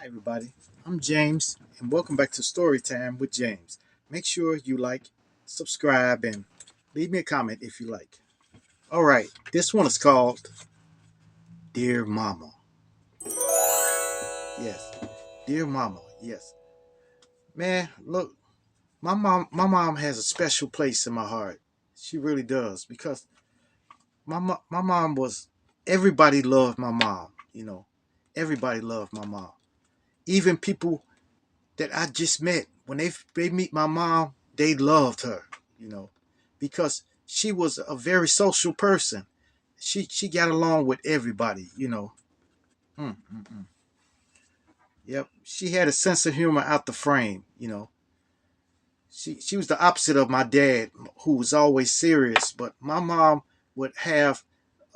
Hi, everybody. I'm James, and welcome back to Storytime with James. Make sure you like, subscribe, and leave me a comment if you like. All right, this one is called Dear Mama. Yes, Dear Mama. Yes, man. Look, my mom has a special place in my heart. She really does because my mom was. Everybody loved my mom. Everybody loved my mom. Even people that I just met, when they meet my mom, they loved her, you know, because she was a very social person. She got along with everybody. Mm, mm, mm. Yep, she had a sense of humor out the frame. She was the opposite of my dad, who was always serious. But my mom would have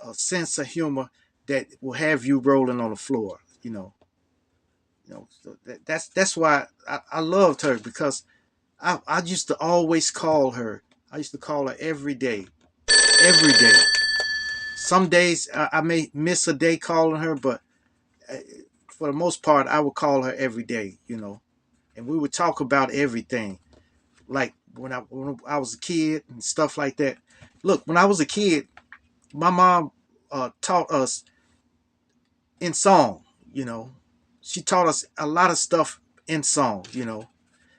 a sense of humor that will have you rolling on the floor. So that's why I loved her because I used to always call her. I used to call her every day. Every day. Some days I may miss a day calling her, but uh, for the most part, I would call her every day. And we would talk about everything. Like when I was a kid and stuff like that. Look, when I was a kid, my mom taught us in song, you know. She taught us a lot of stuff in song.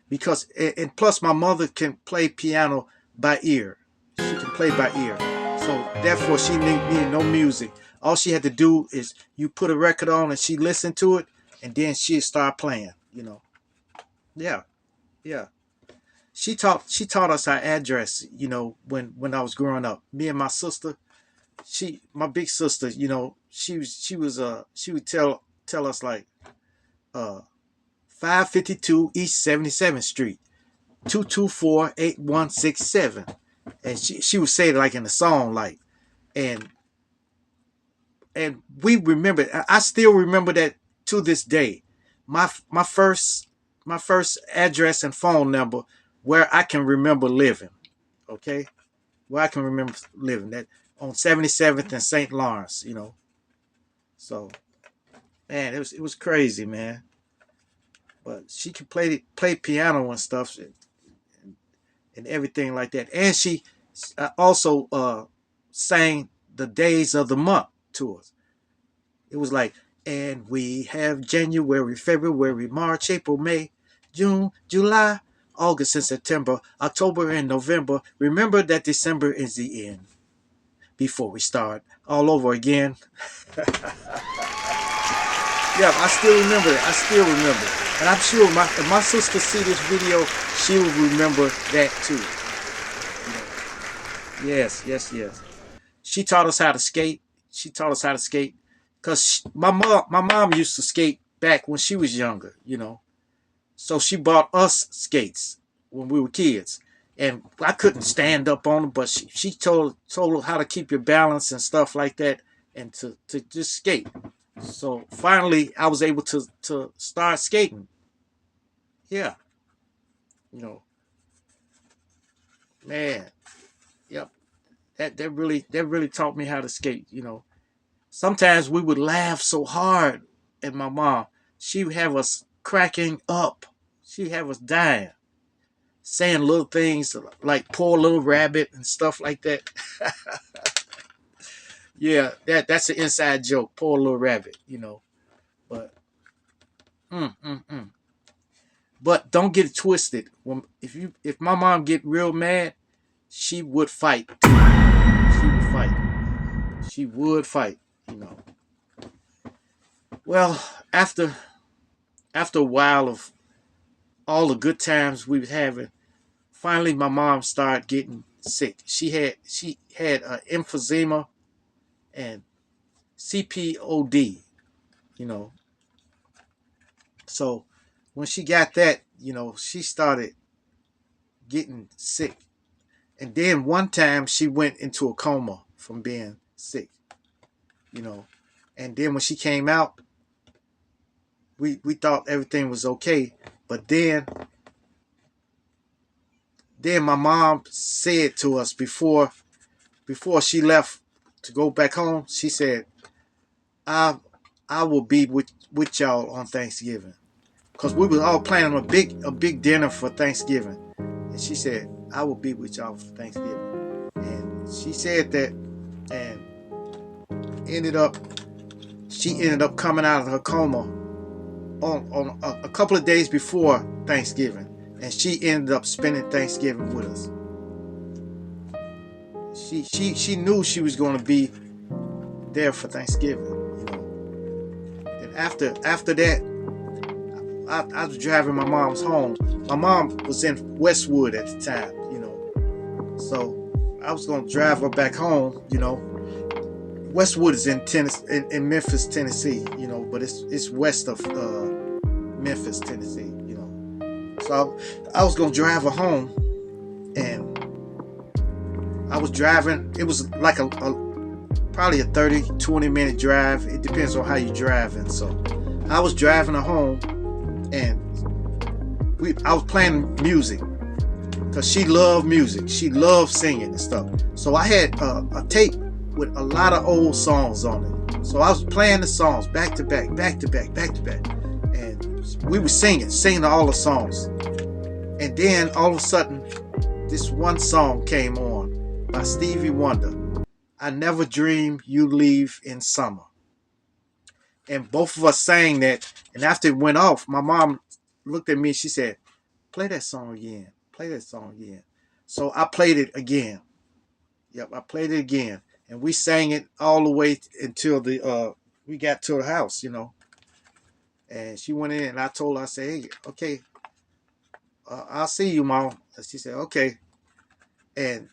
Because and plus my mother can play piano by ear. She can play by ear. So therefore she needed no music. All she had to do is you put a record on and she listened to it and then she'd start playing. Yeah, yeah. She taught us our address, when I was growing up. Me and my sister, my big sister, she would tell us like uh 552 East 77th Street. 224-8167, and she would say it like in a song, like, and we remember. I still remember that to this day. My first address and phone number where I can remember living. Okay, where I can remember living, that on 77th and St. Lawrence. So man, it was crazy, man. But she could play piano and stuff and everything like that. And she also sang the days of the month to us. It was like, and we have January, February, March, April, May, June, July, August, and September, October, and November. Remember that December is the end before we start all over again. Yeah, I still remember it. I still remember it. And I'm sure if my sister see this video, she will remember that too. Yes, yes, yes. She taught us how to skate. She taught us how to skate because my mom used to skate back when she was younger. So she bought us skates when we were kids, and I couldn't stand up on them, but she told her how to keep your balance and stuff like that, and to just skate. So finally, I was able to start skating. Yeah, you know, man. Yep. That really taught me how to skate. Sometimes we would laugh so hard at my mom. She would have us cracking up. She'd have us dying, saying little things like poor little rabbit and stuff like that. Yeah, that's an inside joke, poor little rabbit. But mm, mm, mm. But don't get it twisted. If my mom get real mad, she would fight. She would fight. She would fight. Well, after a while of all the good times we was having, finally my mom started getting sick. She had emphysema and CPOD. You know, so when she got that, she started getting sick, and then one time she went into a coma from being sick. You know, and then when she came out, we thought everything was okay, but then my mom said to us before she left to go back home, she said, I I will be with y'all on Thanksgiving, because we was all planning a big dinner for Thanksgiving. And she said, I will be with y'all for Thanksgiving. And she said that, and ended up she ended up coming out of her coma on a couple of days before Thanksgiving, and she ended up spending Thanksgiving with us. She knew she was going to be there for Thanksgiving, you know. And after that, I was driving my mom's home. My mom was in Westwood at the time, you know. So I was going to drive her back home, you know. Westwood is in Tennessee, in Memphis, Tennessee, you know, but it's west of Memphis, Tennessee, you know. So I was gonna drive her home, and I was driving. It was like probably a 30-20 minute drive. It depends on how you driving. So I was driving her home, and I was playing music because she loved music. She loved singing and stuff. So I had a tape with a lot of old songs on it. So I was playing the songs back to back, back to back, back to back, and we were singing all the songs. And then all of a sudden, this one song came on by Stevie Wonder. I Never Dreamed You Leave in Summer. And both of us sang that. And after it went off, my mom looked at me. She said, "Play that song again. Play that song again." So I played it again. Yep, I played it again, and we sang it all the way until the we got to the house, you know. And she went in, and I told her, I said, "Hey, okay, I'll see you, Mom." And she said, "Okay." And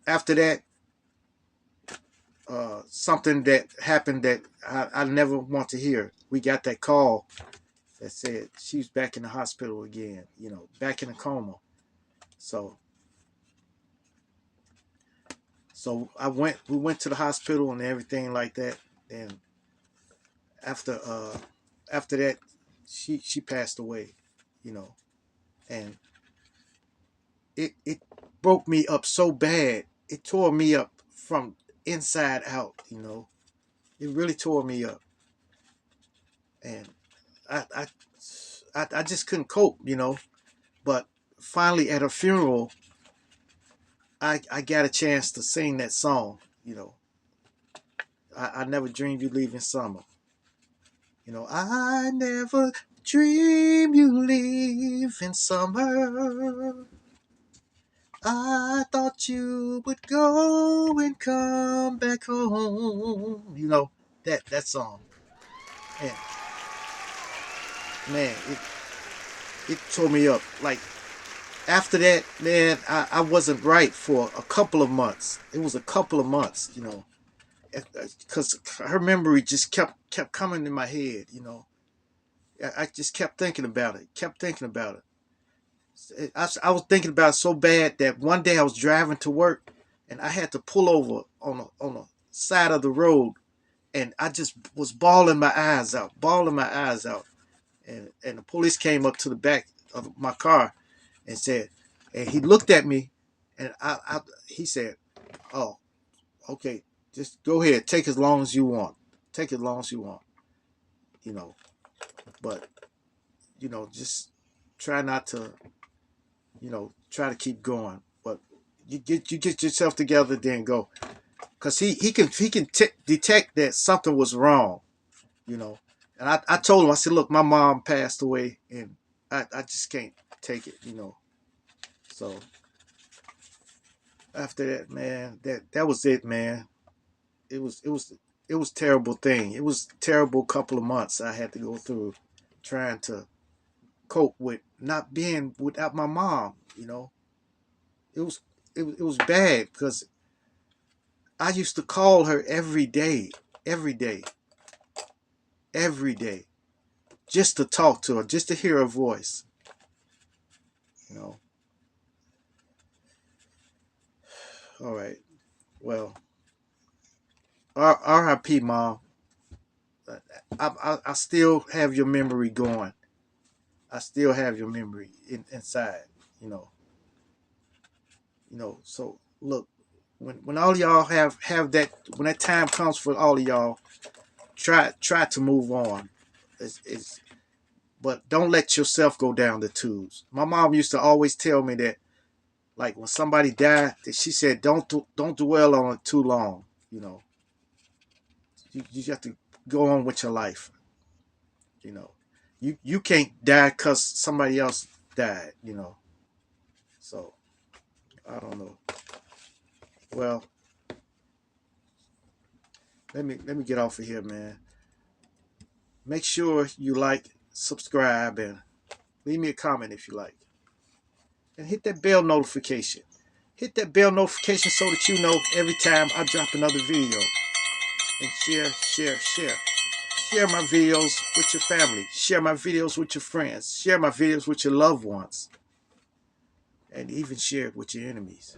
after that, something that happened that I never want to hear. We got that call that said she's back in the hospital again, you know, back in a coma. So we went to the hospital and everything like that. And after after that, she passed away, you know. And it broke me up so bad. It tore me up from inside out, you know. It really tore me up. And I I I just couldn't cope, you know. But finally at her funeral, I got a chance to sing that song, you know. I never dreamed you leave in summer. You know, I never dream you leave in summer. I thought you would go and come back home. You know, that song. And man, it tore me up. Like after that, man, I wasn't right for a couple of months. It was a couple of months, you know, because her memory just kept coming in my head. You know, I just kept thinking about it. Kept thinking about it. I was thinking about it so bad that one day I was driving to work, and I had to pull over on a side of the road, and I just was bawling my eyes out, bawling my eyes out. And the police came up to the back of my car and said, and he looked at me, and he said, "Oh, okay, just go ahead, take as long as you want, take as long as you want, you know, but you know, just try not to, you know, try to keep going, but you get yourself together, then go, because he can detect that something was wrong, you know." And I told him, I said, "Look, my mom passed away, and I just can't take it, you know." So after that, man, that was it, man. It was terrible thing. It was terrible couple of months I had to go through trying to cope with not being without my mom. You know, it was it was bad because I used to call her every day, every day, just to talk to her, just to hear her voice. You know. All right. Well, R.I.P. Mom. I still have your memory going. I still have your memory inside. You know. You know. So look, when all y'all have that, when that time comes for all of y'all, try to move on. But don't let yourself go down the tubes. My mom used to always tell me that, like when somebody died, that she said, don't dwell on it too long. You know, you have to go on with your life. You know, you can't die because somebody else died. You know, so I don't know. Well, let me get off of here, man. Make sure you like, subscribe, and leave me a comment if you like. And hit that bell notification. Hit that bell notification so that you know every time I drop another video. And share. Share my videos with your family. Share my videos with your friends. Share my videos with your loved ones. And even share it with your enemies.